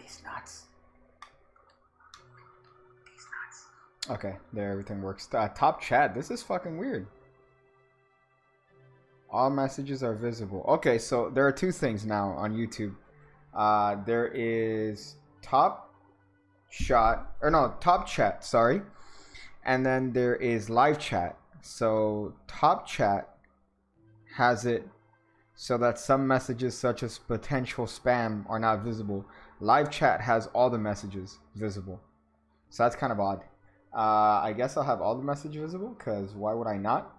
These nuts. Okay, there, everything works. Top chat. This is fucking weird. All messages are visible. Okay, so there are two things now on YouTube. There is top chat, sorry. And then there is live chat. So top chat has it so that some messages such as potential spam are not visible. Live chat has all the messages visible. So that's kind of odd. I guess I'll have all the messages visible, because why would I not?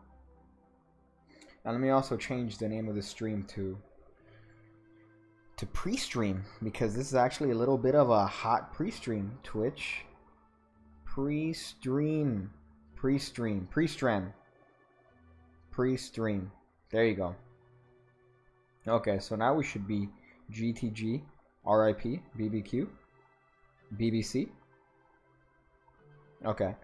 And let me also change the name of the stream to Prestream, because this is actually a little bit of a hot Prestream. Twitch. Prestream. There you go. Okay, so now we should be GTG, RIP, BBQ, BBC. Okay.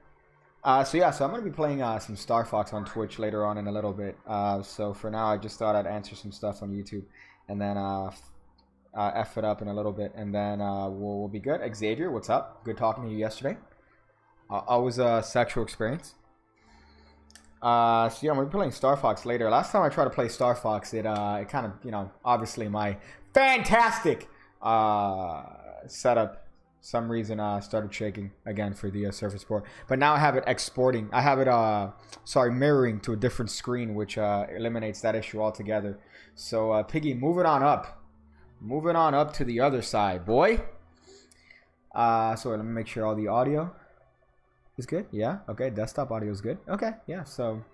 So yeah, so I'm going to be playing some Star Fox on Twitch later on in a little bit. So for now, I just thought I'd answer some stuff on YouTube and then F it up in a little bit, and then we'll be good. Xavier, what's up? Good talking to you yesterday. Always a sexual experience. So yeah, I'm going to be playing Star Fox later. Last time I tried to play Star Fox, it kind of, you know, obviously my fantastic setup, some reason started shaking again for the Surface Pro. But now I have it exporting. I have it, mirroring to a different screen, which eliminates that issue altogether. So Piggy, moving on up. Moving on up to the other side, boy. So let me make sure all the audio is good. Yeah, okay, desktop audio is good. Okay, yeah, so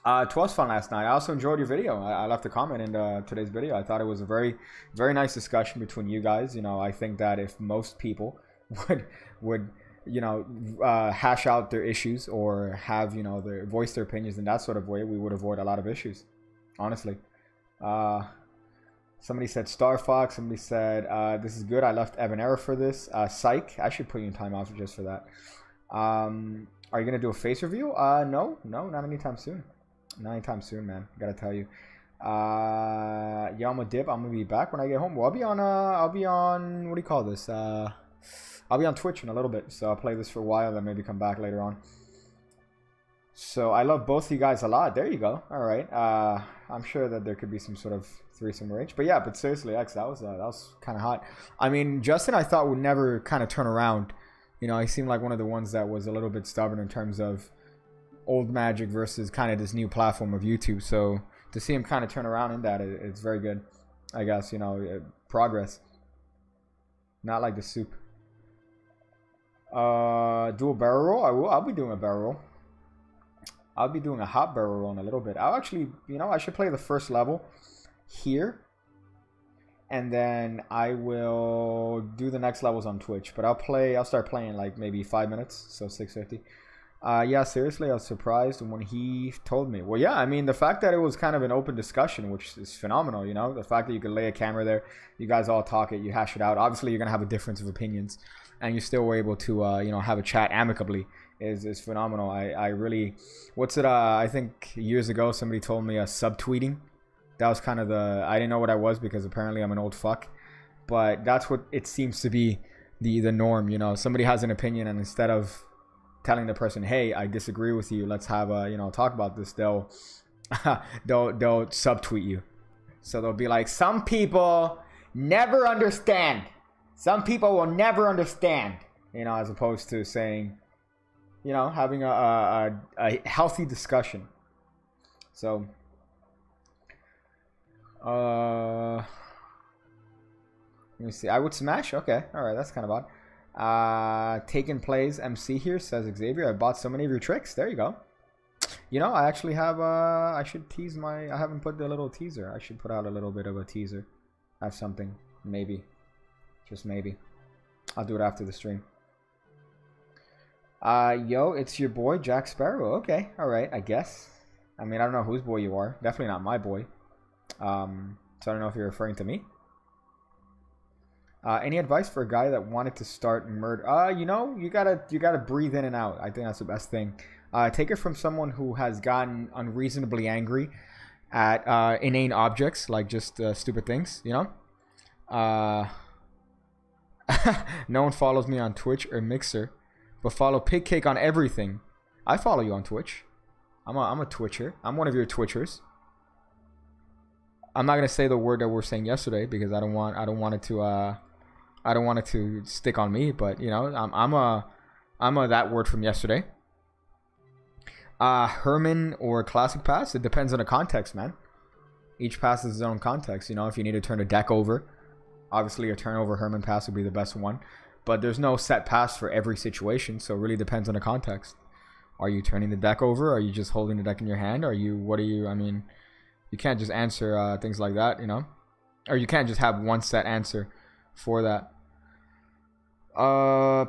it was fun last night. I also enjoyed your video. I left a comment in today's video. I thought it was a very, very nice discussion between you guys. You know, I think that if most people would you know, hash out their issues or have, you know, voice their opinions in that sort of way, we would avoid a lot of issues, honestly. Somebody said Star Fox. Somebody said this is good. I left EvanEra for this. Psych. I should put you in timeout just for that. Are you gonna do a face review? No, not anytime soon. Not anytime soon, man. Gotta tell you. Yeah, I'm gonna dip. I'm gonna be back when I get home. Well, I'll be on. What do you call this? I'll be on Twitch in a little bit, so I'll play this for a while, then maybe come back later on. So I love both of you guys a lot. There you go. All right. I'm sure that there could be some sort of threesome range, but yeah. But seriously, X, that was kind of hot. I mean, Justin, I thought would never kind of turn around. You know, he seemed like one of the ones that was a little bit stubborn in terms of old magic versus kind of this new platform of YouTube. So to see him kind of turn around in that, it's very good. I guess, you know, progress. Not like the soup. Do a barrel roll? I'll be doing a barrel roll. I'll be doing a hot barrel roll in a little bit. I'll actually, you know, I should play the first level here. And then I will do the next levels on Twitch. But I'll start playing like maybe 5 minutes. So 6:50. Yeah, seriously, I was surprised when he told me. Well, yeah, I mean, the fact that it was kind of an open discussion, which is phenomenal, you know? The fact that you could lay a camera there, you guys all talk it, you hash it out. Obviously, you're going to have a difference of opinions. And you still were able to, you know, have a chat amicably is phenomenal. I really... What's it? I think years ago, somebody told me subtweeting. That was kind of the... I didn't know what I was because apparently I'm an old fuck. But that's what it seems to be the norm, you know? Somebody has an opinion and instead of telling the person, hey, I disagree with you, let's have a, you know, talk about this, they'll subtweet you. So they'll be like, some people never understand. Some people will never understand, you know, as opposed to saying, you know, having a healthy discussion. So, let me see. I would smash. Okay, all right, that's kind of odd. Taken plays MC here, says Xavier. I bought so many of your tricks. There you go. You know, I actually have. I should tease my. I haven't put the little teaser. I should put out a little bit of a teaser. Have something, maybe. Just maybe. I'll do it after the stream. Yo, it's your boy, Jack Sparrow. Okay, alright, I guess. I mean, I don't know whose boy you are. Definitely not my boy. So I don't know if you're referring to me. Any advice for a guy that wanted to start murder? You know, you gotta breathe in and out. I think that's the best thing. Take it from someone who has gotten unreasonably angry at inane objects, like just stupid things, you know? No one follows me on Twitch or Mixer, but follow Pig Cake on everything. I follow you on Twitch. I'm a Twitcher. I'm one of your Twitchers. I'm not gonna say the word that we were saying yesterday because I don't want it to stick on me. But you know, I'm a that word from yesterday. Herman or Classic Pass. It depends on the context, man. Each pass has its own context. You know, if you need to turn a deck over, obviously a turnover Herman pass would be the best one. But there's no set pass for every situation, so it really depends on the context. Are you turning the deck over? Are you just holding the deck in your hand? I mean, you can't just answer things like that, you know? Or you can't just have one set answer for that.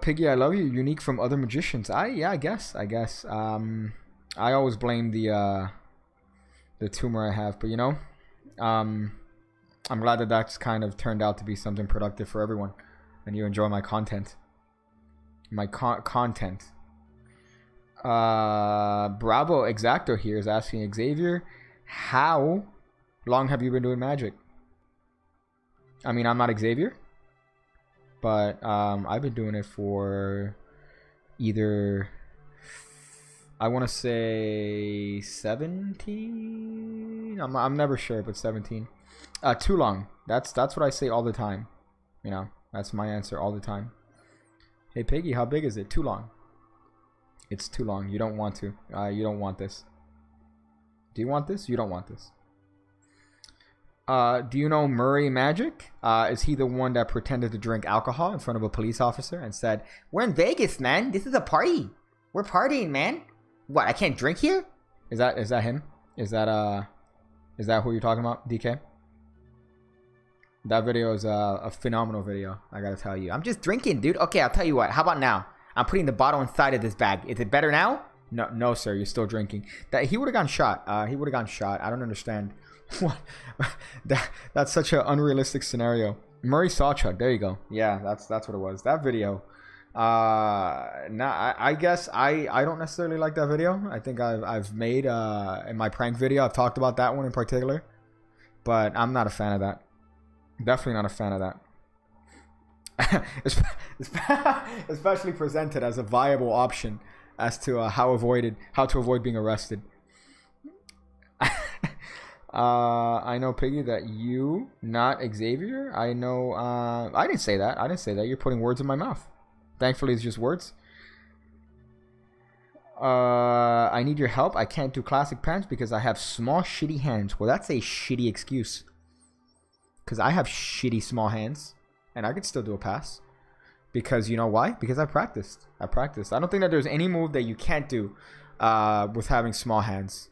Piggy, I love you. Unique from other magicians. I guess. I always blame the tumor I have, but you know, I'm glad that that's kind of turned out to be something productive for everyone, and you enjoy my content. Content. Bravo Exacto here is asking Xavier, how long have you been doing magic? I mean, I'm not Xavier, but I've been doing it for either, I want to say 17. I'm never sure, but 17. Too long. That's what I say all the time. You know, that's my answer all the time. Hey Piggy, how big is it? Too long. It's too long. You don't want to. You don't want this. Do you want this? You don't want this. Do you know Murray Magic? Is he the one that pretended to drink alcohol in front of a police officer and said, "We're in Vegas, man. This is a party. We're partying, man. What? I can't drink here?" Is that him? Is that who you're talking about, DK? That video is a phenomenal video. I gotta tell you. I'm just drinking, dude. Okay, I'll tell you what. How about now? I'm putting the bottle inside of this bag. Is it better now? No, sir. You're still drinking. That he would have gone shot. He would have gone shot. I don't understand. What? That's such an unrealistic scenario. Murray Sawchuk. There you go. Yeah, that's what it was. That video. I guess I don't necessarily like that video. I think I've made in my prank video. I've talked about that one in particular, but I'm not a fan of that. Definitely not a fan of that. Especially presented as a viable option as to how to avoid being arrested. I know, Piggy, that you, not Xavier. I know. I didn't say that. You're putting words in my mouth. Thankfully, it's just words. I need your help. I can't do classic pants because I have small, shitty hands. Well, that's a shitty excuse. Because I have shitty small hands. And I could still do a pass. Because you know why? Because I practiced. I don't think that there's any move that you can't do with having small hands.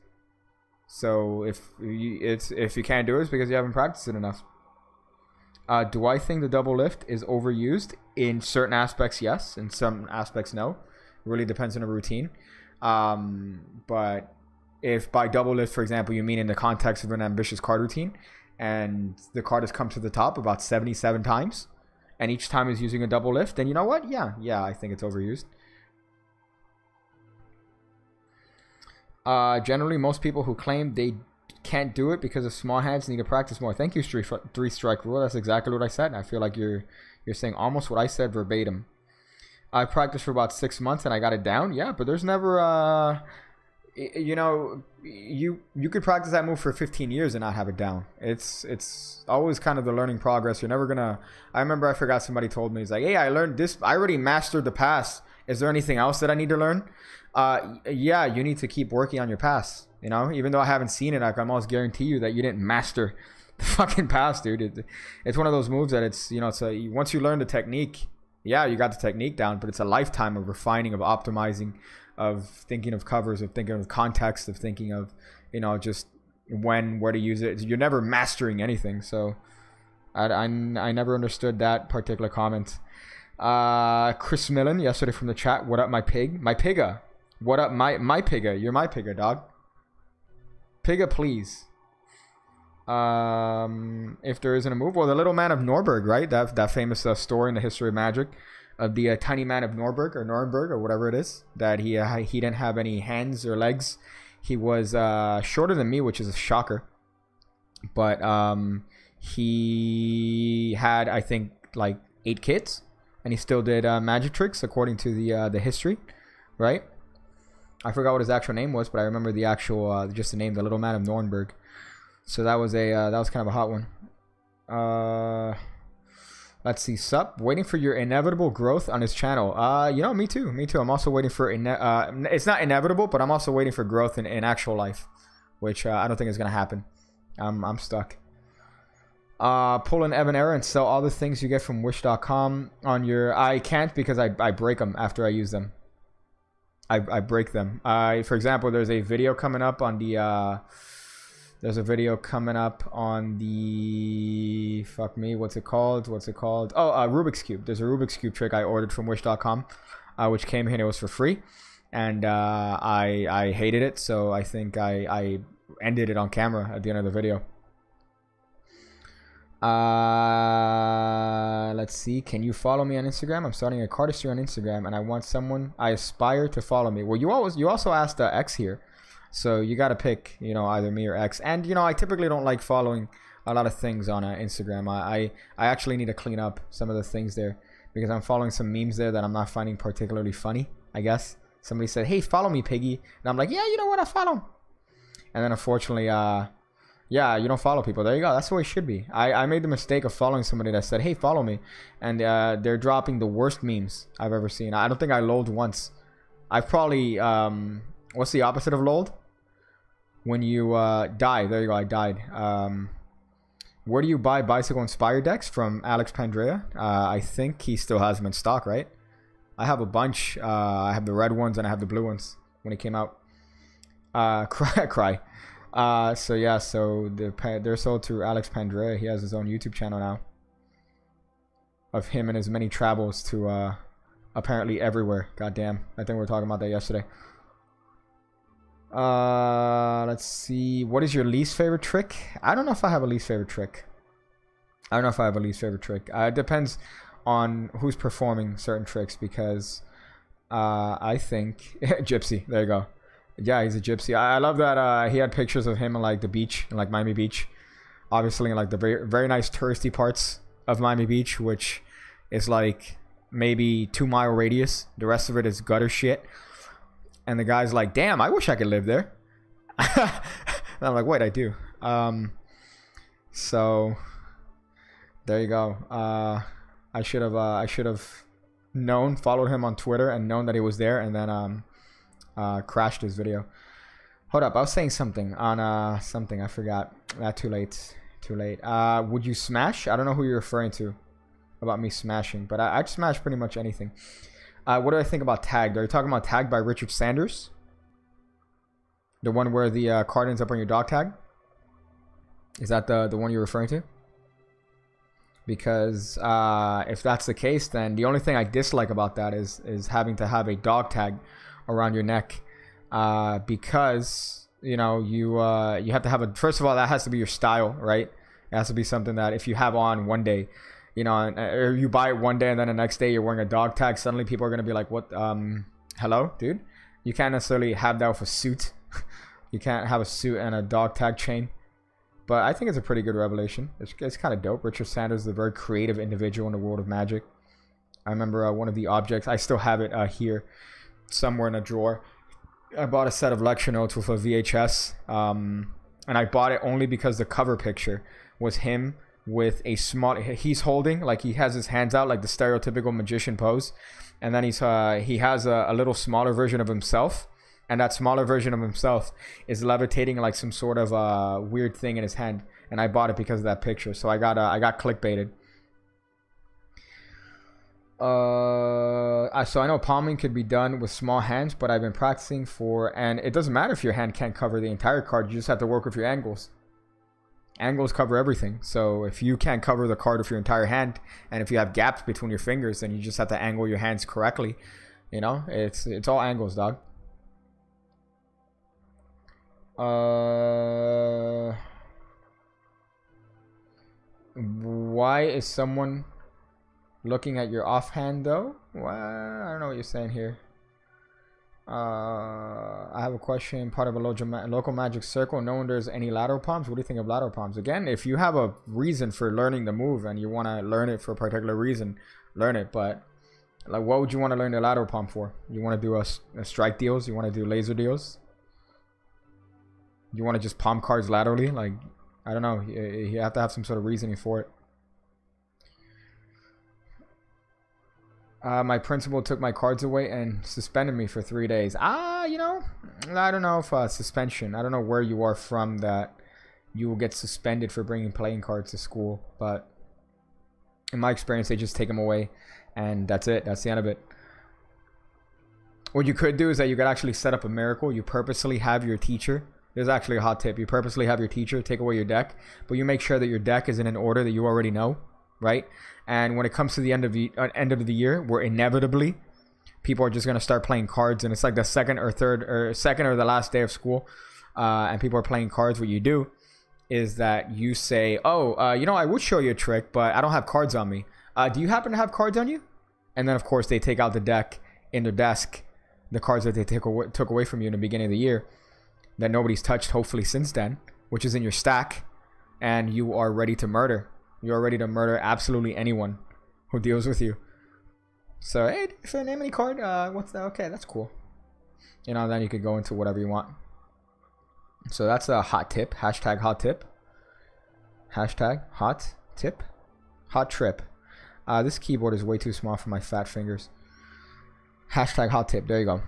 So if you can't do it, it's because you haven't practiced it enough. Do I think the double lift is overused? In certain aspects, yes. In some aspects, no. It really depends on the routine. But if by double lift, for example, you mean in the context of an ambitious card routine, and the card has come to the top about 77 times, and each time is using a double lift, then you know what? Yeah, I think it's overused. Generally, most people who claim they can't do it because of small hands need to practice more. Thank you, Three Strike Rule. That's exactly what I said. I feel like you're saying almost what I said verbatim. I practiced for about 6 months and I got it down. Yeah, but there's never you know, you could practice that move for 15 years and not have it down. It's always kind of the learning progress. You're never gonna. I remember I forgot somebody told me, he's like, "Hey, I learned this. I already mastered the pass. Is there anything else that I need to learn?" Yeah, you need to keep working on your pass. You know, even though I haven't seen it, I can almost guarantee you that you didn't master the fucking pass, dude. It's one of those moves that it's, you know, it's once you learn the technique, yeah, you got the technique down, but it's a lifetime of refining, of optimizing, of thinking of covers, of thinking of context, of thinking of, you know, just where to use it. You're never mastering anything. So I never understood that particular comment. Chris Millen yesterday from the chat. What up, my pig? My pigga. What up, my pigga? You're my pigga, dog. Pigga, please. If there isn't a move, well, the little man of Norberg, right? That famous story in the history of magic of the tiny man of Norberg or Nuremberg or whatever it is, that he didn't have any hands or legs. He was shorter than me, which is a shocker. But he had, I think, like 8 kids and he still did magic tricks according to the history, right? I forgot what his actual name was, but I remember the actual just the name, the little man of Nuremberg. So that was a that was kind of a hot one. Let's see, sup, waiting for your inevitable growth on his channel. You know, me too. I'm also waiting for it's not inevitable, but I'm also waiting for growth in actual life, which I don't think is gonna happen. I'm stuck. Pull an EvanEra and sell all the things you get from wish.com on your... I can't because I break them after I use them. I break them. For example, there's a video coming up on the... There's a video coming up on the... Fuck me, what's it called? Oh, Rubik's Cube. There's a Rubik's Cube trick I ordered from wish.com, which came here and it was for free. And I hated it, so I think I ended it on camera at the end of the video. Let's see. Can you follow me on Instagram? I'm starting a cardistry on Instagram, and I want someone I aspire to follow me. Well, you also asked X here. So you got to pick, you know, either me or X. And, you know, I typically don't like following a lot of things on Instagram. I actually need to clean up some of the things there because I'm following some memes there that I'm not finding particularly funny, I guess. Somebody said, hey, follow me, Piggy. And I'm like, yeah, you know what? I follow. And then unfortunately, yeah, you don't follow people. There you go. That's the way it should be. I made the mistake of following somebody that said, hey, follow me. And they're dropping the worst memes I've ever seen. I don't think I lolled once. I've probably... what's the opposite of lolled? When you die. There you go, I died. Where do you buy bicycle inspired decks? From Alex Pandrea. I think he still has them in stock, right? I have a bunch. I have the red ones and I have the blue ones when it came out. Cry. So yeah, so they're sold to Alex Pandrea. He has his own YouTube channel now of him and his many travels to apparently everywhere. Goddamn, I think we were talking about that yesterday. Let's see. What is your least favorite trick? I don't know if I have a least favorite trick. It depends on who's performing certain tricks because I think Gypsy. There you go. Yeah, he's a gypsy. I love that he had pictures of him in like the beach, in like Miami Beach. Obviously in like the very, very nice touristy parts of Miami Beach, which is like maybe 2-mile radius. The rest of it is gutter shit. And the guy's like, damn, I wish I could live there. And I'm like, wait, I do. So there you go. I should have known, followed him on Twitter and known that he was there, and then crashed his video. Hold up, I was saying something on something, I forgot. Too late. Would you smash? I don't know who you're referring to about me smashing, but I'd smash pretty much anything. What do I think about Tagged? Are you talking about Tagged by Richard Sanders? The one where the card ends up on your dog tag? Is that the one you're referring to? Because if that's the case, then the only thing I dislike about that is having to have a dog tag around your neck, because you know you have to have a, first of all, that has to be your style, right? It has to be something that if you have on one day, you know, or you buy it one day and then the next day you're wearing a dog tag, suddenly people are gonna be like, what, hello, dude? You can't necessarily have that with a suit. You can't have a suit and a dog tag chain. But I think it's a pretty good revelation. It's kind of dope. Richard Sanders is a very creative individual in the world of magic. I remember one of the objects, I still have it here somewhere in a drawer. I bought a set of lecture notes with a VHS, and I bought it only because the cover picture was him with a small, he's holding, like he has his hands out like the stereotypical magician pose, and then he has a little smaller version of himself, and that smaller version of himself is levitating like some sort of weird thing in his hand, and I bought it because of that picture. So I got clickbaited. So I know palming could be done with small hands, but I've been practicing and it doesn't matter if your hand can't cover the entire card. You just have to work with your angles. Angles cover everything. So if you can't cover the card with your entire hand, and if you have gaps between your fingers, then you just have to angle your hands correctly. You know, it's all angles, dog. Why is someone looking at your offhand though? Well, I don't know what you're saying here. I have a question. Part of a local magic circle. No one does any lateral palms. What do you think of lateral palms? Again, if you have a reason for learning the move and you want to learn it for a particular reason, learn it. But Like, what would you want to learn the lateral palm for? You want to do a strike deals? You want to do laser deals? You want to just palm cards laterally? Like, I don't know. You have to have some sort of reasoning for it. My principal took my cards away and suspended me for 3 days. You know, I don't know if suspension. I don't know where you are from that you will get suspended for bringing playing cards to school. But in my experience, they just take them away. And that's it. That's the end of it. What you could do is that you could actually set up a miracle. You purposely have your teacher. There's actually a hot tip. You purposely have your teacher take away your deck. But you make sure that your deck is in an order that you already know. Right? And when it comes to the end of the year, where inevitably people are just going to start playing cards. And it's like the second or the last day of school. And people are playing cards. What you do is that you say, oh, you know, I would show you a trick, but I don't have cards on me. Do you happen to have cards on you? And then, of course, they take out the deck in their desk, the cards that they took away from you in the beginning of the year that nobody's touched, hopefully, since then, which is in your stack, and you are ready to murder. You are ready to murder absolutely anyone who deals with you. So, hey, if I name any card, what's that? Okay, that's cool. You know, then you could go into whatever you want. So that's a hot tip. Hashtag hot tip. Hashtag hot tip. Hot trip. This keyboard is way too small for my fat fingers. Hashtag hot tip. There you go.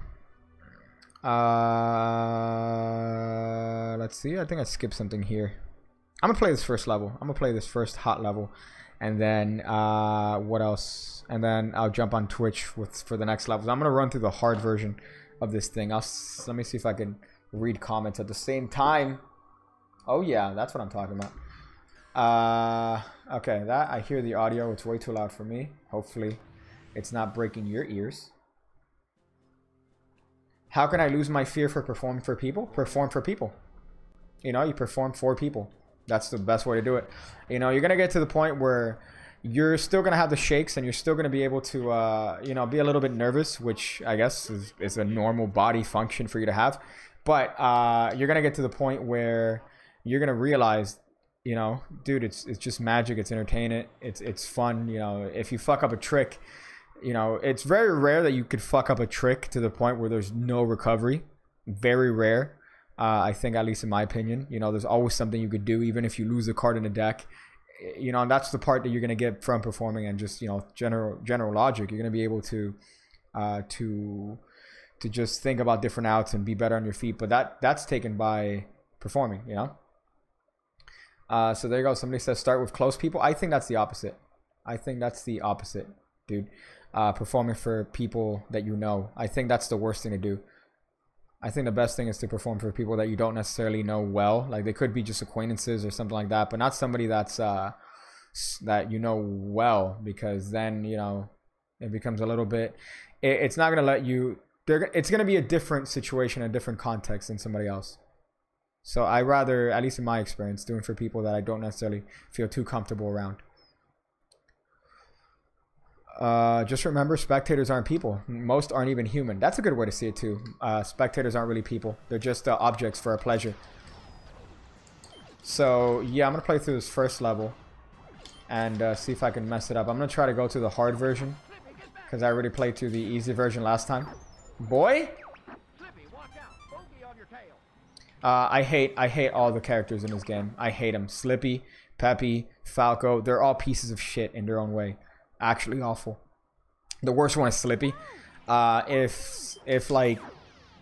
Let's see. I think I skipped something here. I'm going to play this first level. I'm going to play this first hot level. And then, what else? And then I'll jump on Twitch for the next levels. I'm going to run through the hard version of this thing. Let me see if I can read comments at the same time. Oh, yeah. That's what I'm talking about. Okay, that I hear the audio. It's way too loud for me. Hopefully it's not breaking your ears. How can I lose my fear for performing for people? Perform for people. You know, you perform for people. That's the best way to do it. You know, you're gonna get to the point where you're still gonna have the shakes and you're still gonna be able to you know, be a little bit nervous, which I guess is a normal body function for you to have. But you're gonna get to the point where you're gonna realize, you know, dude, it's just magic. It's entertainment. It's fun. You know, if you fuck up a trick, you know, it's very rare that you could fuck up a trick to the point where there's no recovery. Very rare. I think, at least in my opinion, you know, there's always something you could do, even if you lose a card in a deck. You know, and that's the part that you're gonna get from performing and just, you know, general logic. You're gonna be able to just think about different outs and be better on your feet. But that's taken by performing. You know. So there you go. Somebody says start with close people. I think that's the opposite. I think that's the opposite, dude. Performing for people that you know. I think that's the worst thing to do. I think the best thing is to perform for people that you don't necessarily know well. Like, they could be just acquaintances or something like that, but not somebody that's that you know well, because then, you know, it becomes a little bit. It's not gonna let you. It's gonna be a different situation, a different context than somebody else. So I rather, at least in my experience, doing for people that I don't necessarily feel too comfortable around. Just remember, spectators aren't people. Most aren't even human. That's a good way to see it too. Spectators aren't really people. They're just objects for our pleasure. So yeah, I'm gonna play through this first level and see if I can mess it up. I'm gonna try to go to the hard version because I already played through the easy version last time. Boy, I hate all the characters in this game. I hate them. Slippy, Peppy, Falco. They're all pieces of shit in their own way. Actually awful. The worst one is Slippy. If like,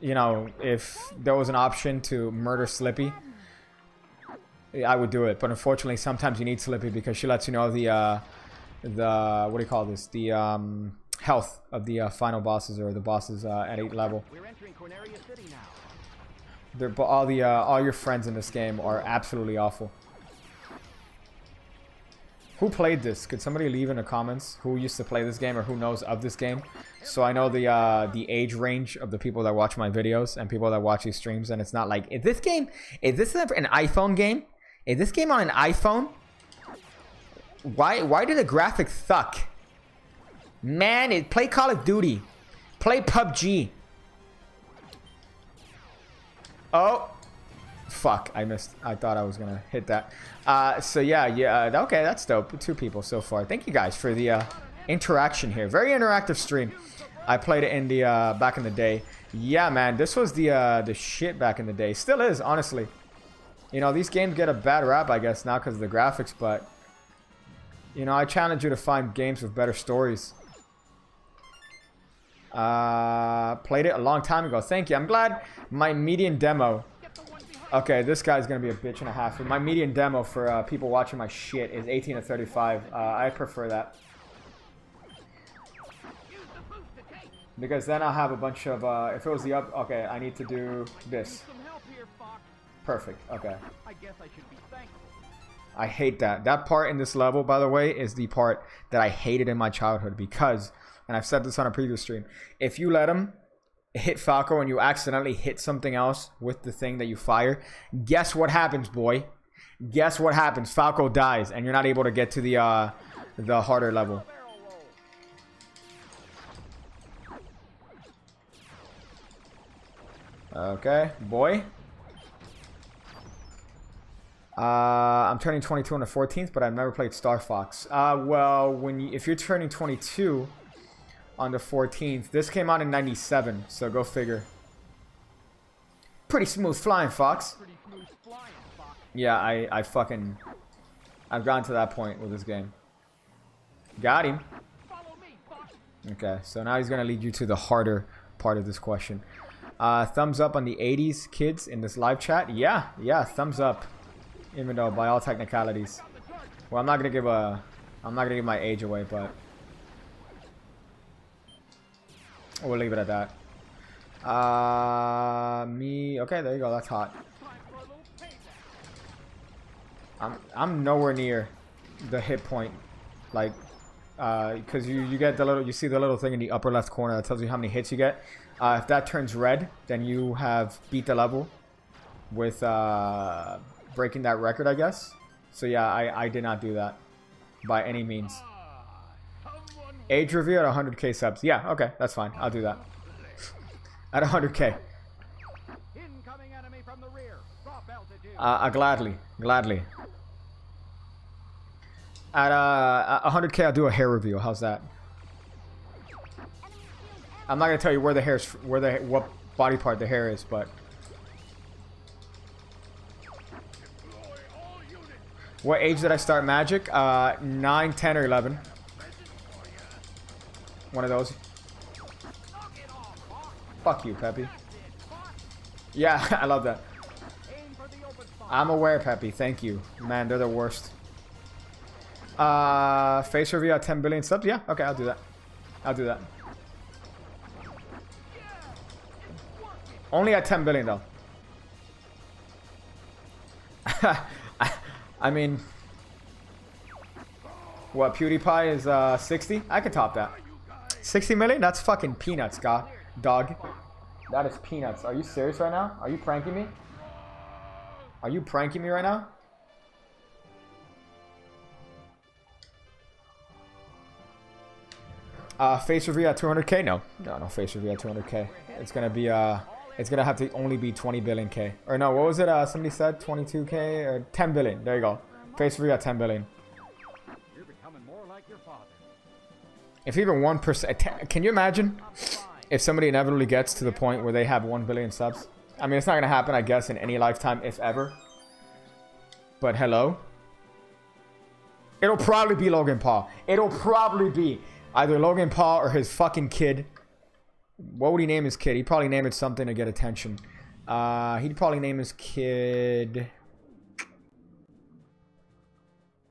you know, if there was an option to murder Slippy, I would do it. But unfortunately, sometimes you need Slippy because she lets you know the what do you call this? The health of the final bosses, or the bosses at 8th level. But all your friends in this game are absolutely awful. Who played this? Could somebody leave in the comments who used to play this game or who knows of this game? So I know the age range of the people that watch my videos and people that watch these streams, and it's not like, is this an iPhone game? Is this game on an iPhone? Why did the graphics suck? Man, play Call of Duty. Play PUBG. Oh. Fuck, I missed. I thought I was gonna hit that. So yeah, okay, that's dope. 2 people so far. Thank you guys for the interaction here. Very interactive stream. I played it in the back in the day. Yeah, man, this was the shit back in the day. Still is, honestly. You know, these games get a bad rap, I guess, now because of the graphics, but you know, I challenge you to find games with better stories. Played it a long time ago. Thank you. I'm glad my median demo. Okay, this guy's gonna be a bitch and a half. My median demo for people watching my shit is 18 to 35. I prefer that. Because then I'll have a bunch of, if it was the up, okay, I need to do this. Perfect, okay. I hate that. That part in this level, by the way, is the part that I hated in my childhood because, and I've said this on a previous stream, if you let him hit Falco and you accidentally hit something else with the thing that you fire, guess what happens, boy? Guess what happens? Falco dies and you're not able to get to the harder level. Okay, boy. I'm turning 22 on the 14th, but I've never played Star Fox. Well, if you're turning 22 on the 14th, this came out in 97, so go figure. Pretty smooth flying, Fox. Yeah, I've gotten to that point with this game. Got him. Okay, so now he's gonna lead you to the harder part of this question. Thumbs up on the 80s kids in this live chat. Yeah, thumbs up. Even though by all technicalities, well, I'm not gonna give my age away, but we'll leave it at that. Okay, there you go. That's hot. I'm nowhere near the hit point, like, because you get the little, you see the little thing in the upper left corner that tells you how many hits you get. If that turns red, then you have beat the level with breaking that record, I guess. So yeah, I did not do that by any means. Age review at 100k subs. Yeah, okay, that's fine. I'll do that. At 100k. Gladly. At 100k, I'll do a hair review. How's that? I'm not gonna tell you where the hair's, what body part the hair is, but what age did I start Magic? 9, 10, or 11. One of those. Fuck you, Peppy. Yeah, I love that. I'm aware, Peppy. Thank you. Man, they're the worst. Face review at 10 billion subs? Yeah, okay, I'll do that. I'll do that. Only at 10 billion, though. I mean, what, PewDiePie is 60? I could top that. 60 million? That's fucking peanuts, dog. That is peanuts. Are you serious right now? Are you pranking me? Are you pranking me right now? Face review at 200k? No, face review at 200k. It's gonna be it's gonna have to only be 20 billion k. Or no, what was it? Somebody said 22k or 10 billion. There you go. Face review at 10 billion. You're becoming more like your father. If even 1%, can you imagine if somebody inevitably gets to the point where they have 1 billion subs? I mean, it's not gonna happen, I guess, in any lifetime, if ever. But hello. It'll probably be Logan Paul. It'll probably be either Logan Paul or his fucking kid. What would he name his kid? He'd probably name it something to get attention. He'd probably name his kid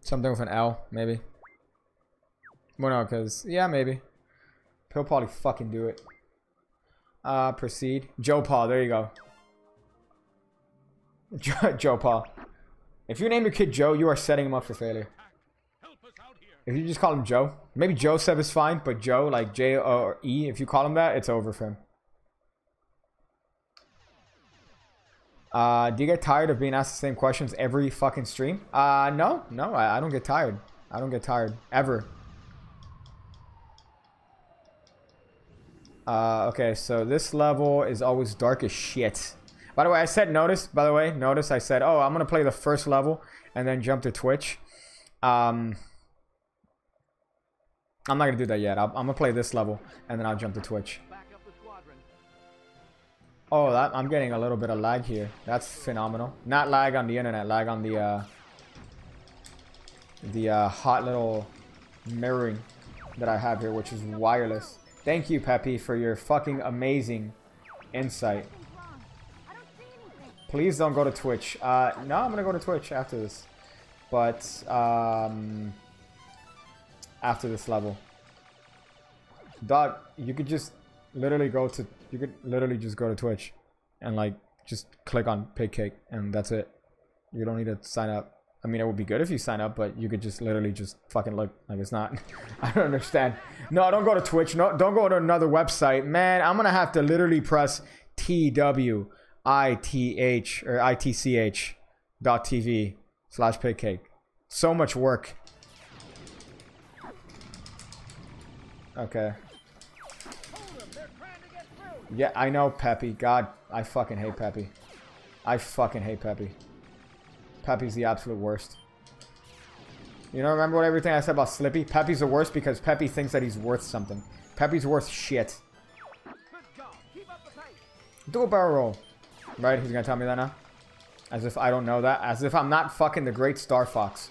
something with an L, maybe. Well, no, because, yeah, maybe. He'll probably fucking do it. Proceed. Joe Paul, there you go. Joe Paul. If you name your kid Joe, you are setting him up for failure. If you just call him Joe, maybe Joseph is fine, but Joe, like J or E, if you call him that, it's over for him. Do you get tired of being asked the same questions every fucking stream? No, I don't get tired. I don't get tired, ever. Okay, so this level is always dark as shit. By the way, I said notice, I said, oh, I'm gonna play the first level and then jump to Twitch. I'm not gonna do that yet. I'm gonna play this level and then I'll jump to Twitch. Oh, I'm getting a little bit of lag here. That's phenomenal. Not lag on the internet, lag on the hot little mirroring that I have here, which is wireless. Thank you, Peppy, for your fucking amazing insight. Please don't go to Twitch. No, I'm gonna go to Twitch after this. But after this level. Dog, you could just literally go to just go to Twitch and like just click on Pig Cake and that's it. You don't need to sign up. I mean, it would be good if you sign up, but you could just literally just fucking look. Like, it's not. I don't understand. No, don't go to Twitch. No, don't go to another website. Man, I'm gonna have to literally press TWITH or ITCH.TV/pigcake. So much work. Okay. Yeah, I know, Peppy. God, I fucking hate Peppy. I fucking hate Peppy. Peppy's the absolute worst. You know, remember what everything I said about Slippy? Peppy's the worst because Peppy thinks that he's worth something. Peppy's worth shit. Do a barrel roll. Right? He's gonna tell me that now? As if I don't know that. As if I'm not fucking the great Star Fox.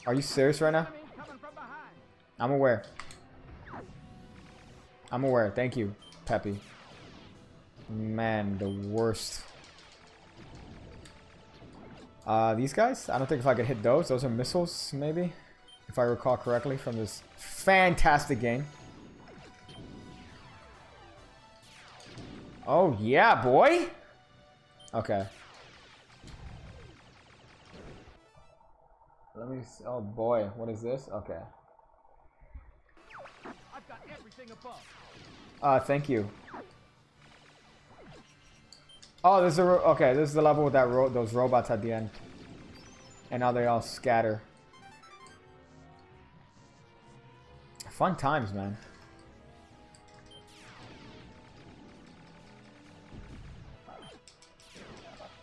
Are you serious right now? I'm aware. I'm aware. Thank you, Peppy. Man, the worst. These guys? I don't think if I could hit those. Those are missiles, maybe? If I recall correctly from this fantastic game. Oh, yeah, boy! Okay. Let me see. Oh, boy. What is this? Okay. I've got everything above. Thank you. Oh, this is okay. This is the level with that those robots at the end, and now they all scatter. Fun times, man.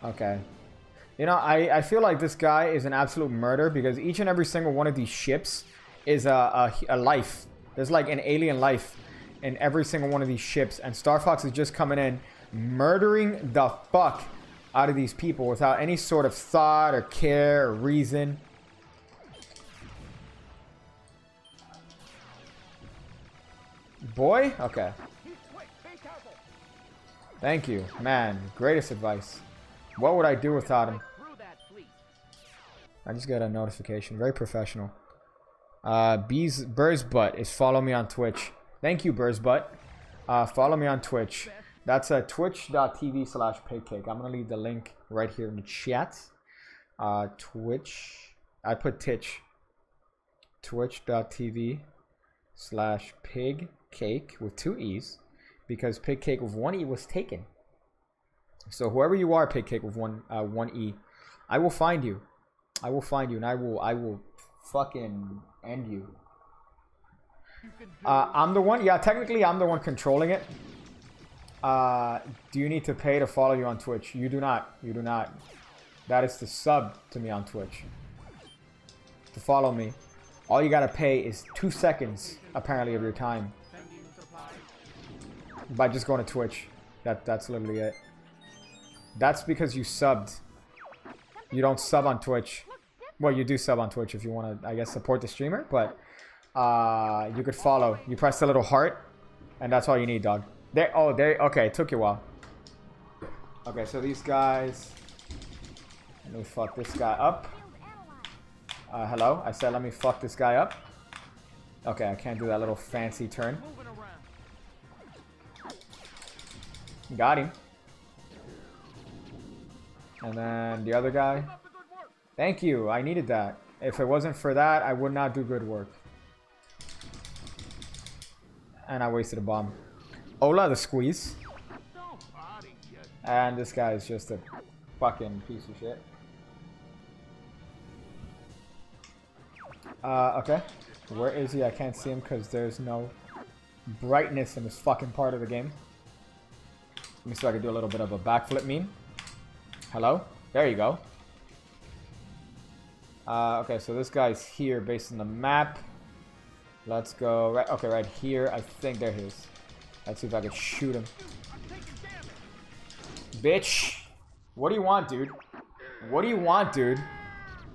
Okay. You know, I feel like this guy is an absolute murder because each and every single one of these ships is a life. There's like an alien life in every single one of these ships, and Star Fox is just coming in, murdering the fuck out of these people without any sort of thought or care or reason. Boy? Okay. Thank you. Man, greatest advice. What would I do without him? I just got a notification. Very professional. Burr's Butt is follow me on Twitch. Thank you, Burr's Butt. Follow me on Twitch. That's twitch.tv/pigcake. I'm gonna leave the link right here in the chat. Twitch. I put Titch. Twitch.tv/pigcake with 2 E's because Pigcake with 1 E was taken. So whoever you are, Pigcake with one E, I will find you. I will find you, and I will fucking end you. I'm the one. Yeah, technically, I'm the one controlling it. Do you need to pay to follow you on Twitch? You do not. You do not. That is to sub to me on Twitch. To follow me, all you gotta pay is 2 seconds, apparently, of your time. By just going to Twitch. That's literally it. That's because you subbed. You don't sub on Twitch. Well, you do sub on Twitch if you want to, I guess, support the streamer. But you could follow. You press the little heart, and that's all you need, dog. Okay, it took you a while. Okay, so these guys. Let me fuck this guy up. Hello? I said let me fuck this guy up. Okay, I can't do that little fancy turn. Got him. And then the other guy. Thank you. I needed that. If it wasn't for that, I would not do good work. And I wasted a bomb. Ola the squeeze. And this guy is just a fucking piece of shit. Okay. Where is he? I can't see him because there's no brightness in this fucking part of the game. Let me see if I can do a little bit of a backflip meme. Hello? There you go. Okay, so this guy's here based on the map. Let's go. Right, okay, right here. I think there he is. Let's see if I can shoot him. Bitch. What do you want, dude? What do you want, dude?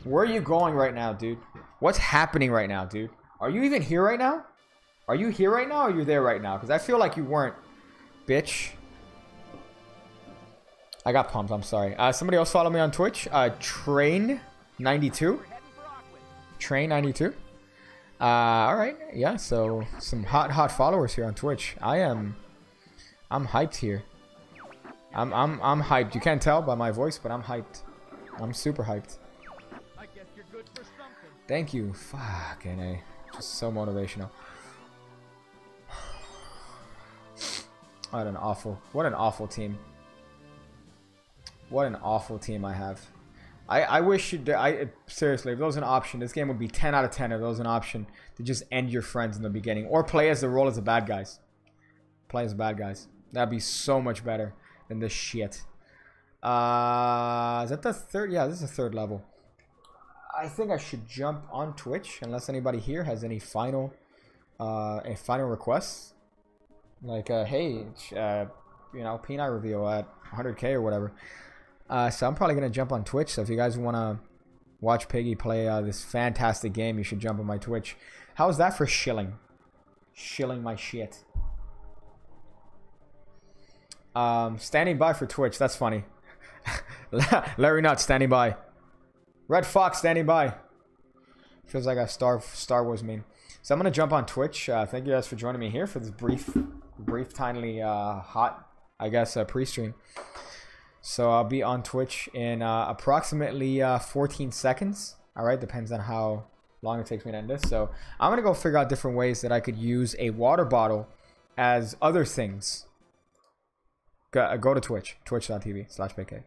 Where are you going right now, dude? What's happening right now, dude? Are you even here right now? Are you here right now or are you there right now? Because I feel like you weren't. Bitch. I got pumped. I'm sorry. Somebody else follow me on Twitch. Train92. Train92. Alright. Yeah, so some hot followers here on Twitch. I'm hyped here. I'm hyped. You can't tell by my voice, but I'm hyped. I'm super hyped. Thank you. Fucking A. Just so motivational. What an awful team. What an awful team I have. I wish seriously, if there was an option, this game would be 10 out of 10 if there was an option to just end your friends in the beginning. Or play as the role as the bad guys. Play as bad guys. That'd be so much better than this shit. Is that the third? Yeah, this is the third level. I think I should jump on Twitch unless anybody here has any final requests. Like, hey, you know, P9 reveal at 100k or whatever. So I'm probably going to jump on Twitch. So if you guys want to watch Piggy play this fantastic game, you should jump on my Twitch. How's that for shilling? Shilling my shit. Standing by for Twitch. That's funny. Larry Nutt standing by. Red Fox standing by. Feels like a Star Wars meme. So I'm going to jump on Twitch. Thank you guys for joining me here for this brief, timely, hot, I guess, pre-stream. So I'll be on Twitch in approximately 14 seconds. Alright, depends on how long it takes me to end this. So I'm going to go figure out different ways that I could use a water bottle as other things. Go to Twitch, twitch.tv/pk.